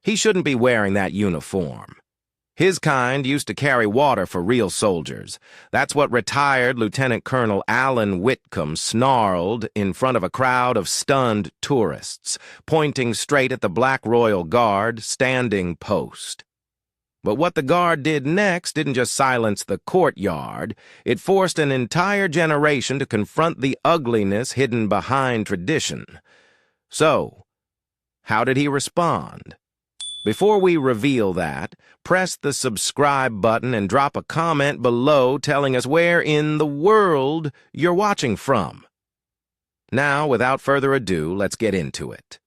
He shouldn't be wearing that uniform. His kind used to carry water for real soldiers. That's what retired Lieutenant Colonel Alan Witcom snarled in front of a crowd of stunned tourists, pointing straight at the Black Royal Guard standing post. But what the Guard did next didn't just silence the courtyard, it forced an entire generation to confront the ugliness hidden behind tradition. So, how did he respond? Before we reveal that, press the subscribe button and drop a comment below telling us where in the world you're watching from. Now, without further ado, let's get into it.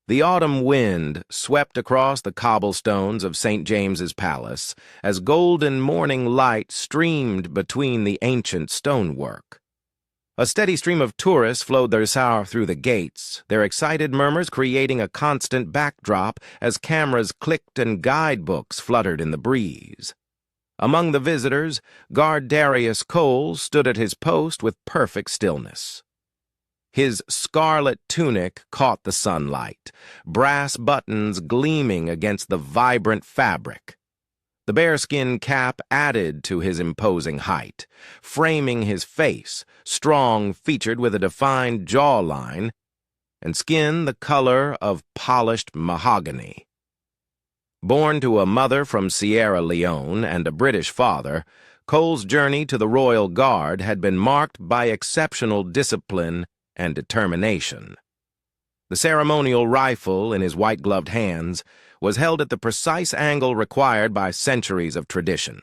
The autumn wind swept across the cobblestones of St. James's Palace as golden morning light streamed between the ancient stonework. A steady stream of tourists flowed their sour through the gates, their excited murmurs creating a constant backdrop as cameras clicked and guidebooks fluttered in the breeze. Among the visitors, Guard Darius Cole stood at his post with perfect stillness. His scarlet tunic caught the sunlight, brass buttons gleaming against the vibrant fabric. The bearskin cap added to his imposing height, framing his face, strong-featured with a defined jawline, and skin the color of polished mahogany. Born to a mother from Sierra Leone and a British father, Cole's journey to the Royal Guard had been marked by exceptional discipline and determination. The ceremonial rifle in his white-gloved hands was held at the precise angle required by centuries of tradition,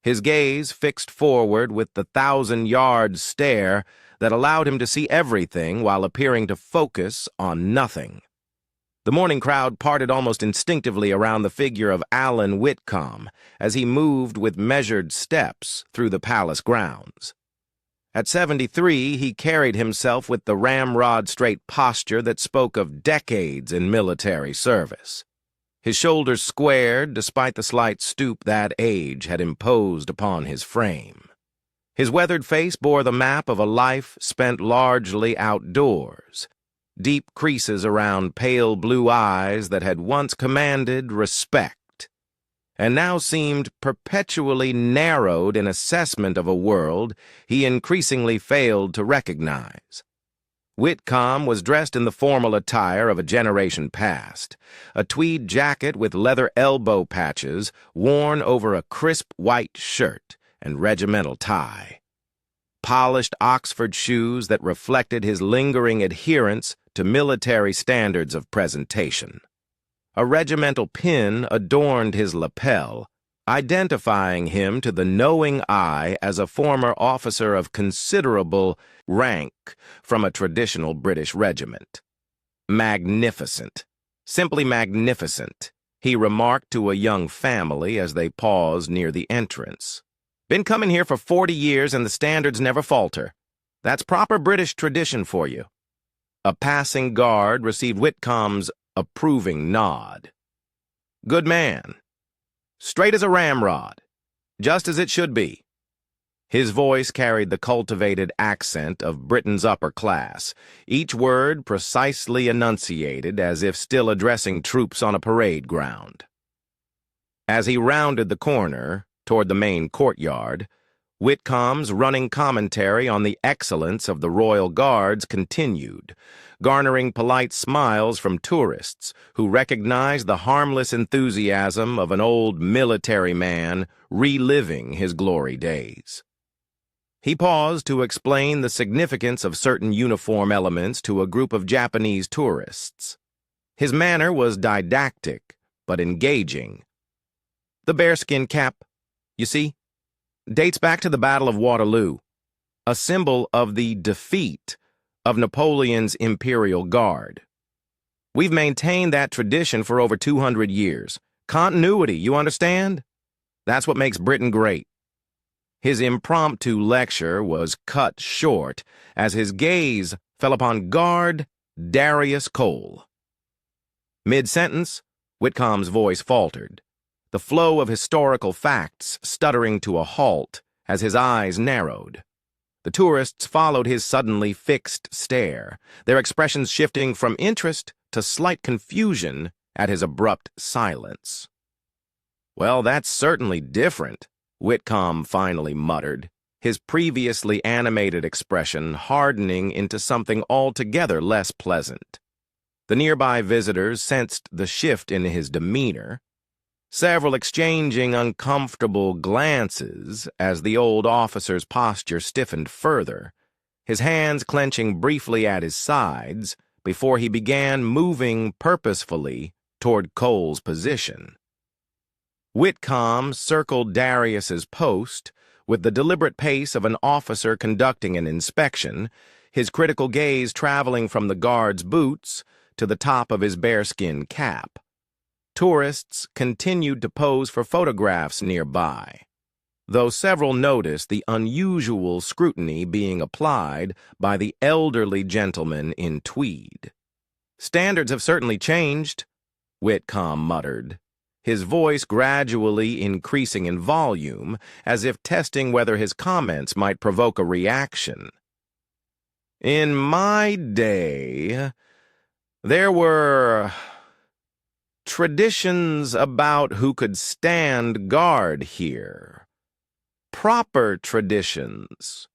his gaze fixed forward with the 1,000-yard stare that allowed him to see everything while appearing to focus on nothing. The morning crowd parted almost instinctively around the figure of Alan Witcom as he moved with measured steps through the palace grounds. At 73, he carried himself with the ramrod-straight posture that spoke of decades in military service. His shoulders squared despite the slight stoop that age had imposed upon his frame. His weathered face bore the map of a life spent largely outdoors, deep creases around pale blue eyes that had once commanded respect, and now seemed perpetually narrowed in assessment of a world he increasingly failed to recognize. Witcom was dressed in the formal attire of a generation past, a tweed jacket with leather elbow patches worn over a crisp white shirt and regimental tie, polished Oxford shoes that reflected his lingering adherence to military standards of presentation. A regimental pin adorned his lapel, identifying him to the knowing eye as a former officer of considerable rank from a traditional British regiment. Magnificent. Simply magnificent, he remarked to a young family as they paused near the entrance. Been coming here for 40 years and the standards never falter. That's proper British tradition for you. A passing guard received Witcom's approving nod. Good man. Straight as a ramrod. Just as it should be. His voice carried the cultivated accent of Britain's upper class, each word precisely enunciated as if still addressing troops on a parade ground. As he rounded the corner toward the main courtyard, Witcom's running commentary on the excellence of the Royal Guards continued, garnering polite smiles from tourists who recognized the harmless enthusiasm of an old military man reliving his glory days. He paused to explain the significance of certain uniform elements to a group of Japanese tourists. His manner was didactic, but engaging. The bearskin cap, you see, dates back to the Battle of Waterloo, a symbol of the defeat of Napoleon's Imperial Guard. We've maintained that tradition for over 200 years. Continuity, you understand? That's what makes Britain great. His impromptu lecture was cut short as his gaze fell upon Guard Darius Cole. Mid-sentence, Witcom's voice faltered, the flow of historical facts stuttering to a halt as his eyes narrowed. The tourists followed his suddenly fixed stare, their expressions shifting from interest to slight confusion at his abrupt silence. "Well, that's certainly different," Witcom finally muttered, his previously animated expression hardening into something altogether less pleasant. The nearby visitors sensed the shift in his demeanor, several exchanging uncomfortable glances as the old officer's posture stiffened further, his hands clenching briefly at his sides before he began moving purposefully toward Cole's position. Witcom circled Darius's post with the deliberate pace of an officer conducting an inspection, his critical gaze traveling from the guard's boots to the top of his bearskin cap. Tourists continued to pose for photographs nearby, though several noticed the unusual scrutiny being applied by the elderly gentleman in tweed. "Standards have certainly changed," Witcom muttered, his voice gradually increasing in volume, as if testing whether his comments might provoke a reaction. "In my day, there were traditions about who could stand guard here. Proper traditions."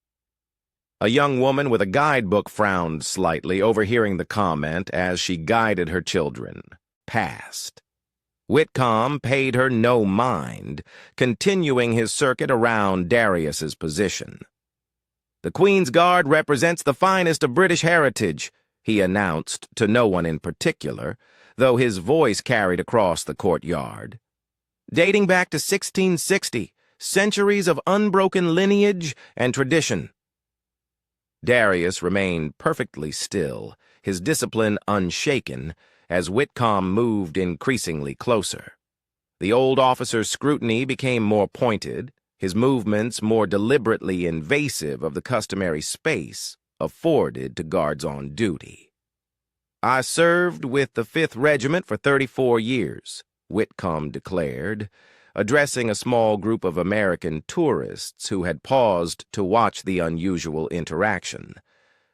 A young woman with a guidebook frowned slightly, overhearing the comment as she guided her children past. Witcom paid her no mind, continuing his circuit around Darius's position. "The Queen's Guard represents the finest of British heritage," he announced to no one in particular, though his voice carried across the courtyard. "Dating back to 1660, centuries of unbroken lineage and tradition." Darius remained perfectly still, his discipline unshaken, as Witcom moved increasingly closer. The old officer's scrutiny became more pointed, his movements more deliberately invasive of the customary space afforded to guards on duty. "I served with the 5th Regiment for 34 years, Witcom declared, addressing a small group of American tourists who had paused to watch the unusual interaction.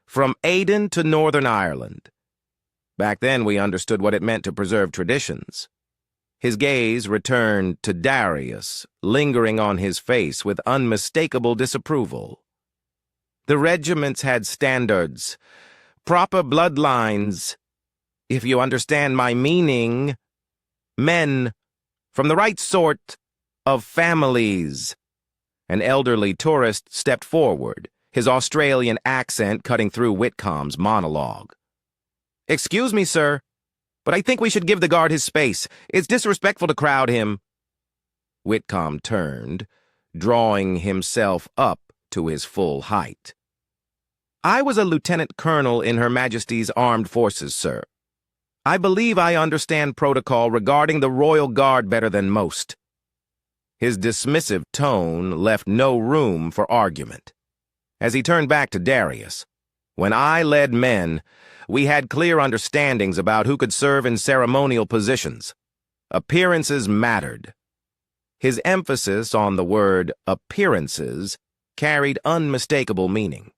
"From Aden to Northern Ireland. Back then we understood what it meant to preserve traditions." His gaze returned to Darius, lingering on his face with unmistakable disapproval. "The regiments had standards, proper bloodlines, if you understand my meaning. Men from the right sort of families." An elderly tourist stepped forward, his Australian accent cutting through Witcom's monologue. "Excuse me, sir, but I think we should give the guard his space. It's disrespectful to crowd him." Witcom turned, drawing himself up to his full height. "I was a lieutenant colonel in Her Majesty's Armed Forces, sir. I believe I understand protocol regarding the Royal Guard better than most." His dismissive tone left no room for argument. As he turned back to Darius, "When I led men, we had clear understandings about who could serve in ceremonial positions. Appearances mattered." His emphasis on the word appearances carried unmistakable meaning.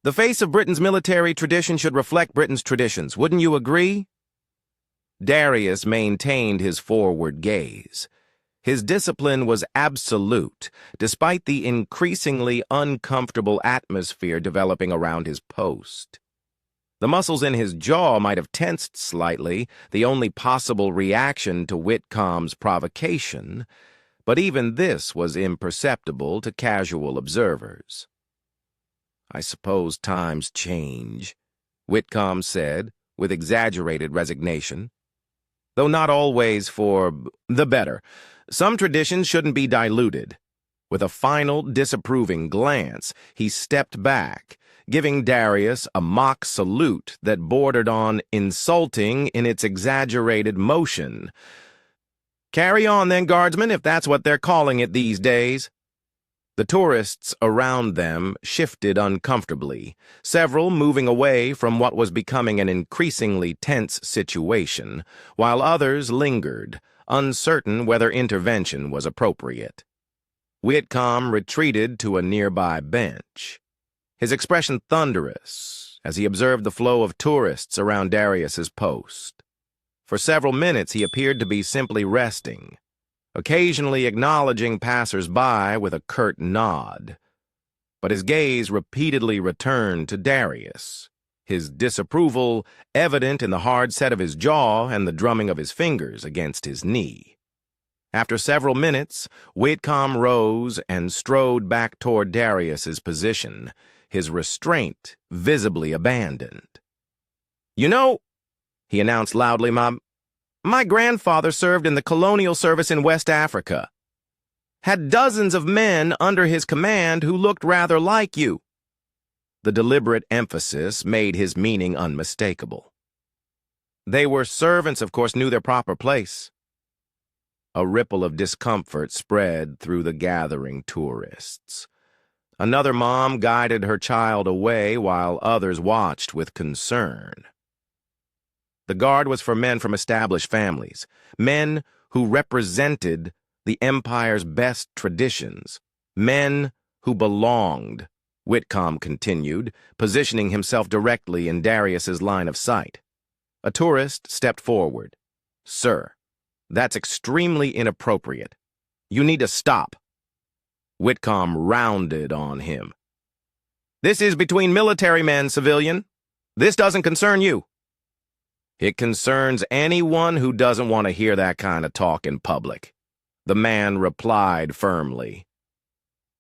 "The face of Britain's military tradition should reflect Britain's traditions, wouldn't you agree?" Darius maintained his forward gaze. His discipline was absolute, despite the increasingly uncomfortable atmosphere developing around his post. The muscles in his jaw might have tensed slightly, the only possible reaction to Witcom's provocation, but even this was imperceptible to casual observers. "I suppose times change," Witcom said, with exaggerated resignation. "Though not always for the better. Some traditions shouldn't be diluted." With a final disapproving glance, he stepped back, giving Darius a mock salute that bordered on insulting in its exaggerated motion. "Carry on then, guardsmen, if that's what they're calling it these days." The tourists around them shifted uncomfortably, several moving away from what was becoming an increasingly tense situation, while others lingered, uncertain whether intervention was appropriate. Witcom retreated to a nearby bench, his expression thunderous as he observed the flow of tourists around Darius's post. For several minutes, he appeared to be simply resting, occasionally acknowledging passers-by with a curt nod. But his gaze repeatedly returned to Darius, his disapproval evident in the hard set of his jaw and the drumming of his fingers against his knee. After several minutes, Witcom rose and strode back toward Darius's position, his restraint visibly abandoned. "You know," he announced loudly, my grandfather served in the colonial service in West Africa. Had dozens of men under his command who looked rather like you." The deliberate emphasis made his meaning unmistakable. "They were servants, of course, knew their proper place." A ripple of discomfort spread through the gathering tourists. Another mom guided her child away while others watched with concern. The Guard was for men from established families, men who represented the Empire's best traditions, men who belonged, Witcom continued, positioning himself directly in Darius's line of sight. A tourist stepped forward. "Sir, that's extremely inappropriate. You need to stop." Witcom rounded on him. "This is between military men, civilian. This doesn't concern you." "It concerns anyone who doesn't want to hear that kind of talk in public," the man replied firmly.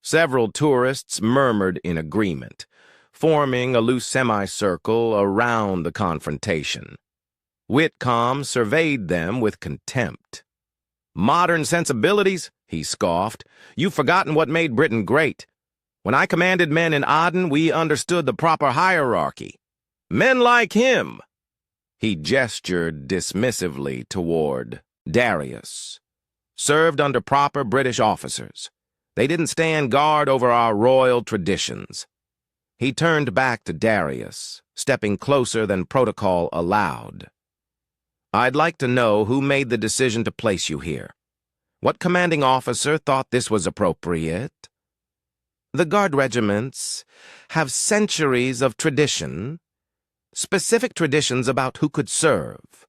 Several tourists murmured in agreement, forming a loose semicircle around the confrontation. Witcom surveyed them with contempt. "Modern sensibilities?" he scoffed. "You've forgotten what made Britain great. When I commanded men in Aden, we understood the proper hierarchy. Men like him." He gestured dismissively toward Darius. "Served under proper British officers. They didn't stand guard over our royal traditions." He turned back to Darius, stepping closer than protocol allowed. "I'd like to know who made the decision to place you here. What commanding officer thought this was appropriate?" "The Guard regiments have centuries of tradition, specific traditions about who could serve."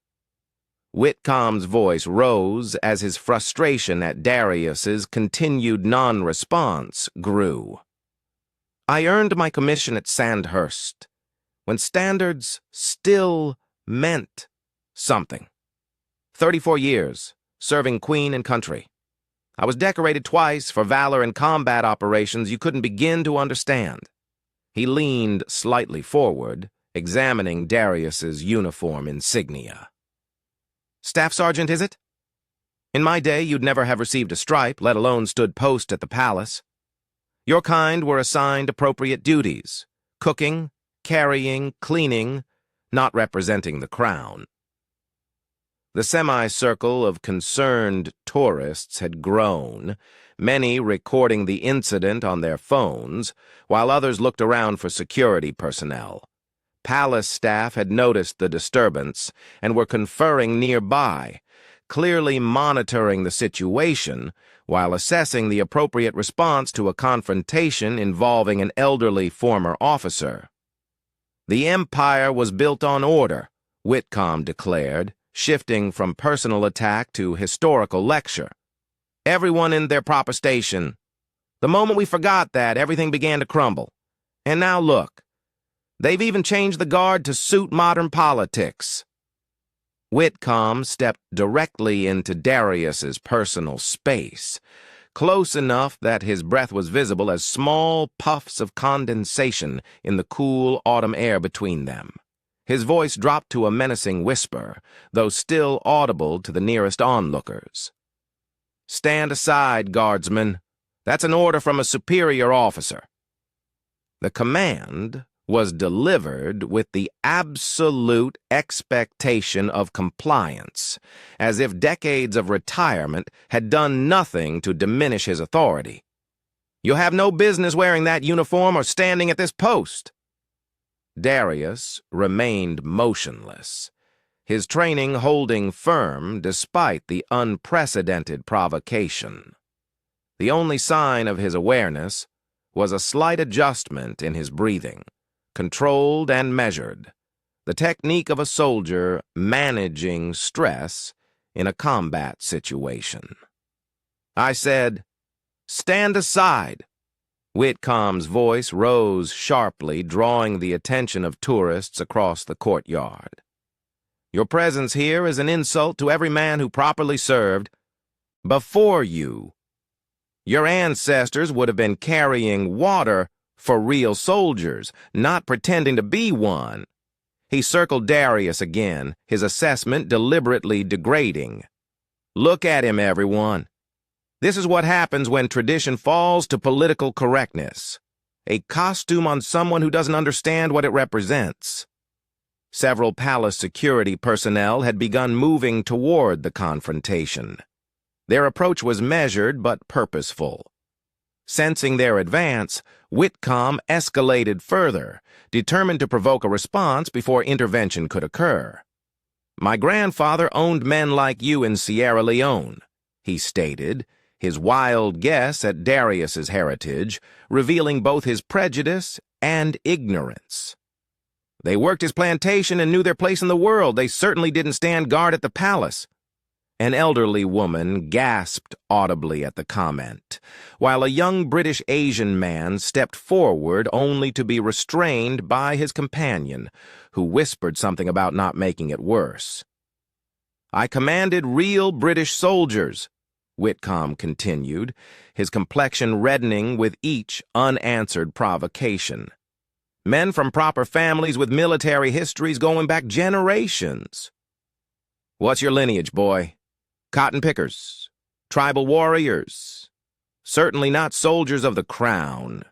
Witcom's voice rose as his frustration at Darius's continued non-response grew. "I earned my commission at Sandhurst, when standards still meant something. 34 years, serving Queen and country. I was decorated twice for valor in combat operations you couldn't begin to understand." He leaned slightly forward, examining Darius's uniform insignia. "Staff sergeant, is it? In my day, you'd never have received a stripe, let alone stood post at the palace. Your kind were assigned appropriate duties, cooking, carrying, cleaning, not representing the crown." The semicircle of concerned tourists had grown, many recording the incident on their phones, while others looked around for security personnel. Palace staff had noticed the disturbance and were conferring nearby, clearly monitoring the situation while assessing the appropriate response to a confrontation involving an elderly former officer. "The Empire was built on order," Witcom declared, shifting from personal attack to historical lecture. "Everyone in their proper station. The moment we forgot that, everything began to crumble. And now look. They've even changed the Guard to suit modern politics." Witcom stepped directly into Darius's personal space, close enough that his breath was visible as small puffs of condensation in the cool autumn air between them. His voice dropped to a menacing whisper, though still audible to the nearest onlookers. "Stand aside, guardsmen. That's an order from a superior officer." The command was delivered with the absolute expectation of compliance, as if decades of retirement had done nothing to diminish his authority. "You have no business wearing that uniform or standing at this post." Darius remained motionless, his training holding firm despite the unprecedented provocation. The only sign of his awareness was a slight adjustment in his breathing, controlled and measured, the technique of a soldier managing stress in a combat situation. I said, "Stand aside." Witcom's voice rose sharply, drawing the attention of tourists across the courtyard. "Your presence here is an insult to every man who properly served before you. Your ancestors would have been carrying water for real soldiers, not pretending to be one." He circled Darius again, his assessment deliberately degrading. "Look at him, everyone. This is what happens when tradition falls to political correctness. A costume on someone who doesn't understand what it represents." Several palace security personnel had begun moving toward the confrontation. Their approach was measured but purposeful. Sensing their advance, Witcom escalated further, determined to provoke a response before intervention could occur. "My grandfather owned men like you in Sierra Leone," he stated, his wild guess at Darius's heritage, revealing both his prejudice and ignorance. "They worked his plantation and knew their place in the world. They certainly didn't stand guard at the palace." An elderly woman gasped audibly at the comment, while a young British Asian man stepped forward only to be restrained by his companion, who whispered something about not making it worse. "I commanded real British soldiers," Witcom continued, his complexion reddening with each unanswered provocation. "Men from proper families with military histories going back generations." "What's your lineage, boy? Cotton pickers? Tribal warriors? Certainly not soldiers of the crown."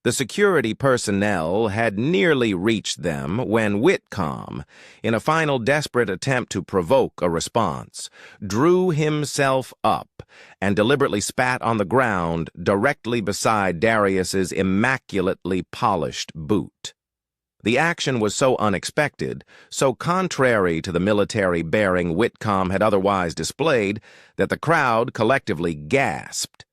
The security personnel had nearly reached them when Witcom, in a final desperate attempt to provoke a response, drew himself up and deliberately spat on the ground directly beside Darius's immaculately polished boot. The action was so unexpected, so contrary to the military bearing Witcom had otherwise displayed, that the crowd collectively gasped.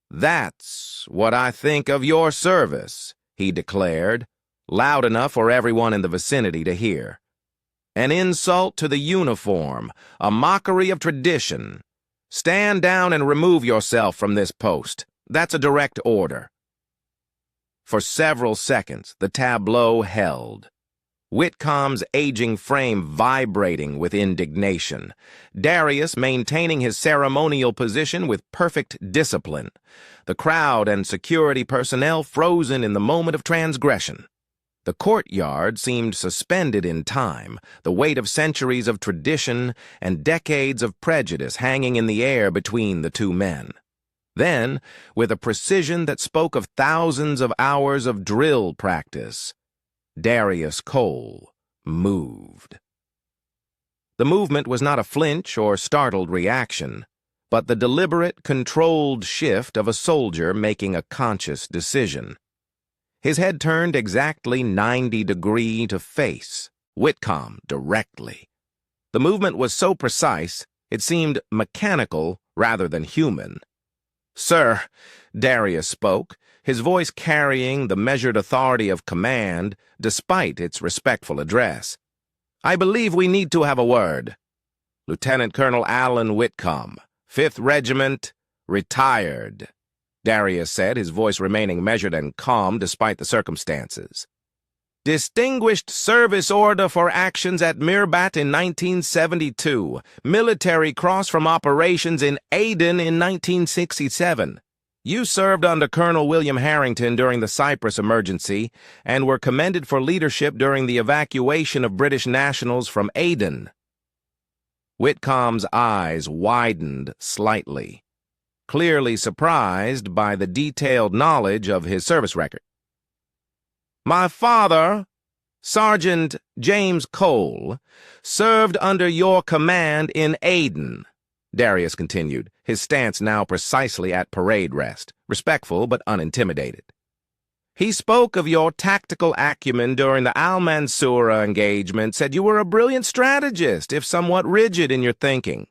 "That's what I think of your service," he declared, loud enough for everyone in the vicinity to hear. "An insult to the uniform, a mockery of tradition. Stand down and remove yourself from this post. That's a direct order." For several seconds, the tableau held. Witcom's aging frame vibrating with indignation, Darius maintaining his ceremonial position with perfect discipline, the crowd and security personnel frozen in the moment of transgression. The courtyard seemed suspended in time, the weight of centuries of tradition and decades of prejudice hanging in the air between the two men. Then, with a precision that spoke of thousands of hours of drill practice, Darius Cole moved. The movement was not a flinch or startled reaction, but the deliberate, controlled shift of a soldier making a conscious decision. His head turned exactly 90 degrees to face Witcom directly. The movement was so precise, it seemed mechanical rather than human. "Sir," Darius spoke, his voice carrying the measured authority of command despite its respectful address. "I believe we need to have a word. Lieutenant Colonel Alan Witcom, 5th Regiment, retired," Darius said, his voice remaining measured and calm despite the circumstances. "Distinguished Service Order for actions at Mirbat in 1972. Military Cross from operations in Aden in 1967. You served under Colonel William Harrington during the Cyprus emergency and were commended for leadership during the evacuation of British nationals from Aden." Witcom's eyes widened slightly, clearly surprised by the detailed knowledge of his service record. "My father, Sergeant James Cole, served under your command in Aden," Darius continued, his stance now precisely at parade rest, respectful but unintimidated. "He spoke of your tactical acumen during the Al-Mansoura engagement, said you were a brilliant strategist, if somewhat rigid in your thinking."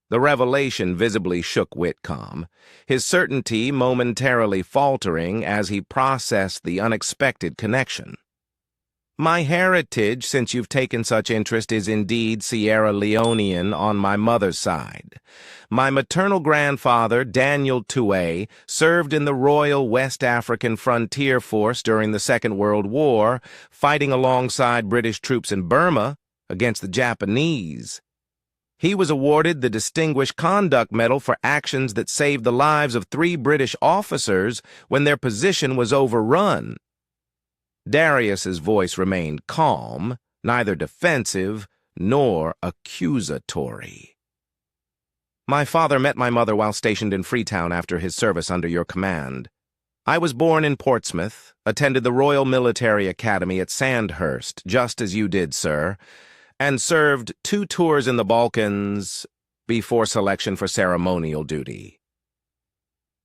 The revelation visibly shook Witcom, his certainty momentarily faltering as he processed the unexpected connection. My heritage, since you've taken such interest, is indeed Sierra Leonean on my mother's side. My maternal grandfather, Daniel Touay, served in the Royal West African Frontier Force during the Second World War, fighting alongside British troops in Burma against the Japanese. He was awarded the Distinguished Conduct Medal for actions that saved the lives of 3 British officers when their position was overrun. Darius's voice remained calm, neither defensive nor accusatory. My father met my mother while stationed in Freetown after his service under your command. I was born in Portsmouth, attended the Royal Military Academy at Sandhurst, just as you did, sir, and served 2 tours in the Balkans before selection for ceremonial duty.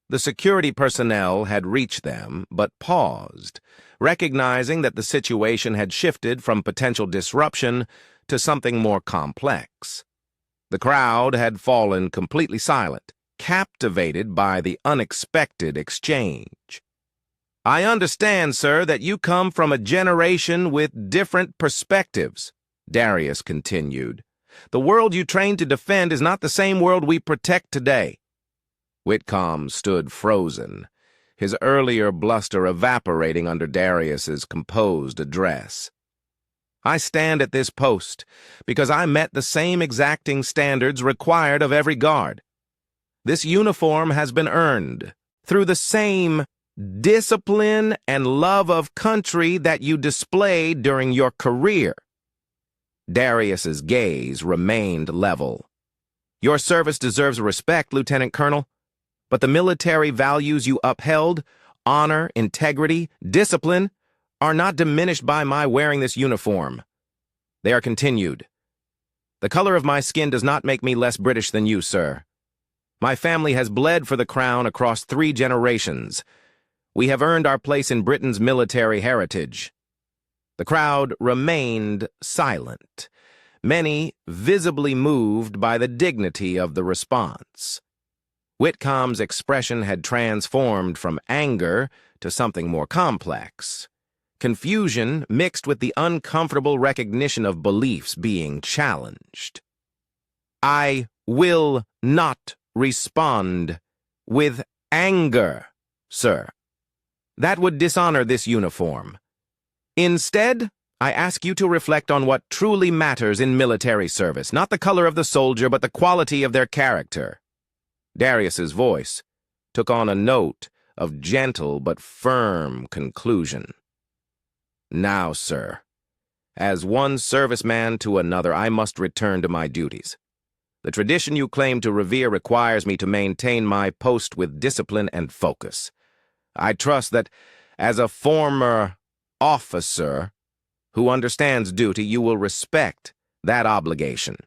The security personnel had reached them, but paused, recognizing that the situation had shifted from potential disruption to something more complex. The crowd had fallen completely silent, captivated by the unexpected exchange. I understand, sir, that you come from a generation with different perspectives, Darius continued. The world you trained to defend is not the same world we protect today. Witcom stood frozen, his earlier bluster evaporating under Darius's composed address. I stand at this post because I met the same exacting standards required of every guard. This uniform has been earned through the same discipline and love of country that you displayed during your career. Darius's gaze remained level. Your service deserves respect, Lieutenant Colonel. But the military values you upheld, honor, integrity, discipline, are not diminished by my wearing this uniform. They are continued. The color of my skin does not make me less British than you, sir. My family has bled for the crown across 3 generations. We have earned our place in Britain's military heritage. The crowd remained silent, many visibly moved by the dignity of the response. Witcom's expression had transformed from anger to something more complex. Confusion mixed with the uncomfortable recognition of beliefs being challenged. I will not respond with anger, sir. That would dishonor this uniform. Instead, I ask you to reflect on what truly matters in military service, not the color of the soldier, but the quality of their character. Darius's voice took on a note of gentle but firm conclusion. Now, sir, as one serviceman to another, I must return to my duties. The tradition you claim to revere requires me to maintain my post with discipline and focus. I trust that, as a former officer who understands duty, you will respect that obligation.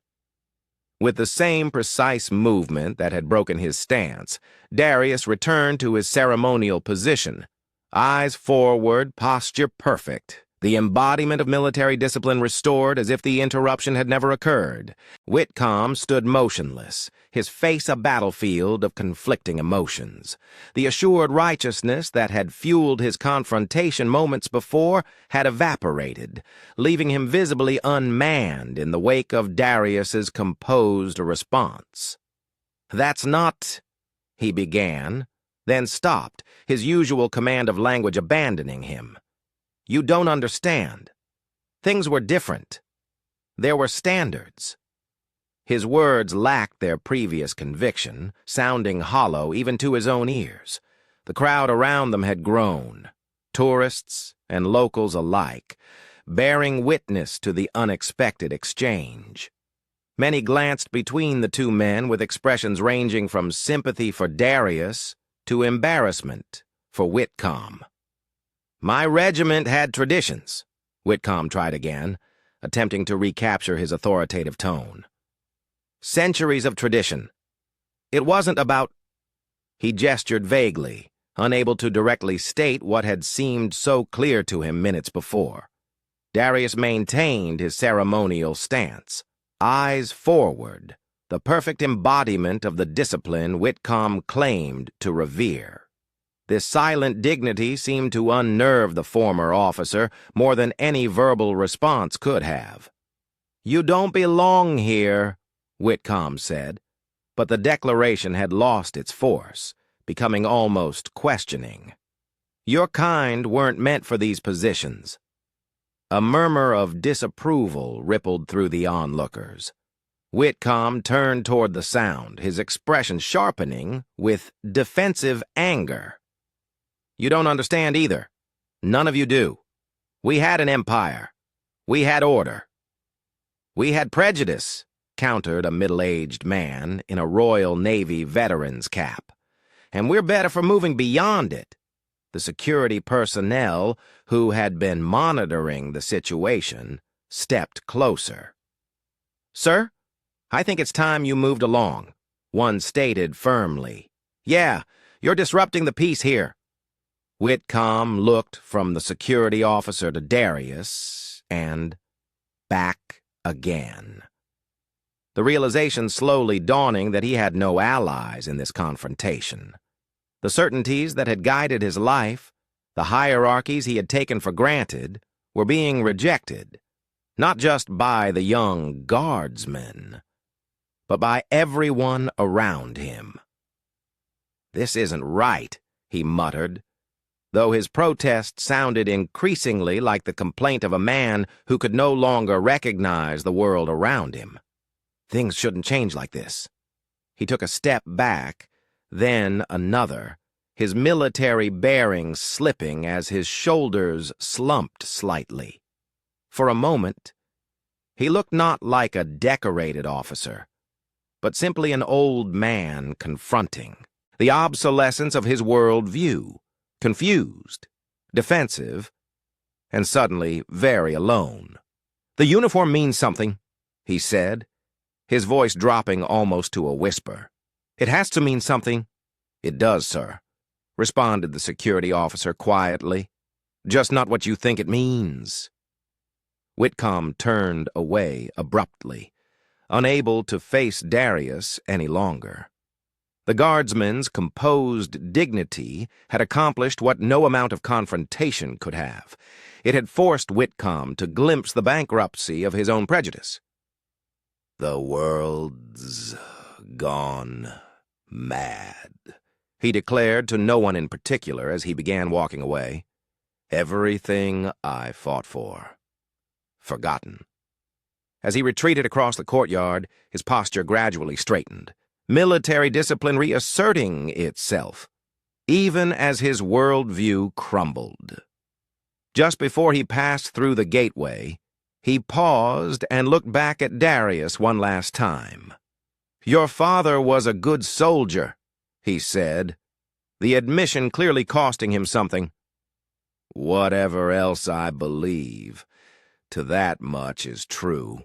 With the same precise movement that had broken his stance, Darius returned to his ceremonial position. Eyes forward, posture perfect, the embodiment of military discipline restored as if the interruption had never occurred. Witcom stood motionless, his face a battlefield of conflicting emotions. The assured righteousness that had fueled his confrontation moments before had evaporated, leaving him visibly unmanned in the wake of Darius's composed response. "That's not," he began, then stopped, his usual command of language abandoning him. "You don't understand. Things were different. There were standards." His words lacked their previous conviction, sounding hollow even to his own ears. The crowd around them had grown, tourists and locals alike, bearing witness to the unexpected exchange. Many glanced between the 2 men with expressions ranging from sympathy for Darius to embarrassment for Witcom. "My regiment had traditions," Witcom tried again, attempting to recapture his authoritative tone. "Centuries of tradition. It wasn't about—" He gestured vaguely, unable to directly state what had seemed so clear to him minutes before. Darius maintained his ceremonial stance, eyes forward, the perfect embodiment of the discipline Witcom claimed to revere. This silent dignity seemed to unnerve the former officer more than any verbal response could have. "You don't belong here," Witcom said, but the declaration had lost its force, becoming almost questioning. "Your kind weren't meant for these positions." A murmur of disapproval rippled through the onlookers. Witcom turned toward the sound, his expression sharpening with defensive anger. "You don't understand either. None of you do. We had an empire. We had order." "We had prejudice," countered a middle-aged man in a Royal Navy veteran's cap. "And we're better for moving beyond it." The security personnel, who had been monitoring the situation, stepped closer. "Sir, I think it's time you moved along," one stated firmly. "Yeah, you're disrupting the peace here." Witcom looked from the security officer to Darius, and back again. The realization slowly dawning that he had no allies in this confrontation. The certainties that had guided his life, the hierarchies he had taken for granted, were being rejected, not just by the young guardsmen, but by everyone around him. "This isn't right," he muttered, though his protest sounded increasingly like the complaint of a man who could no longer recognize the world around him. Things shouldn't change like this. He took a step back, then another, his military bearings slipping as his shoulders slumped slightly. For a moment, he looked not like a decorated officer, but simply an old man confronting the obsolescence of his world view, confused, defensive, and suddenly very alone. "The uniform means something," he said, his voice dropping almost to a whisper. "It has to mean something." "It does, sir," responded the security officer quietly. "Just not what you think it means." Witcom turned away abruptly, unable to face Darius any longer. The guardsman's composed dignity had accomplished what no amount of confrontation could have. It had forced Witcom to glimpse the bankruptcy of his own prejudice. "The world's gone mad," he declared to no one in particular as he began walking away. "Everything I fought for, forgotten." As he retreated across the courtyard, his posture gradually straightened, military discipline reasserting itself, even as his worldview crumbled. Just before he passed through the gateway, he paused and looked back at Darius one last time. "Your father was a good soldier," he said, the admission clearly costing him something. "Whatever else I believe, to that much is true,"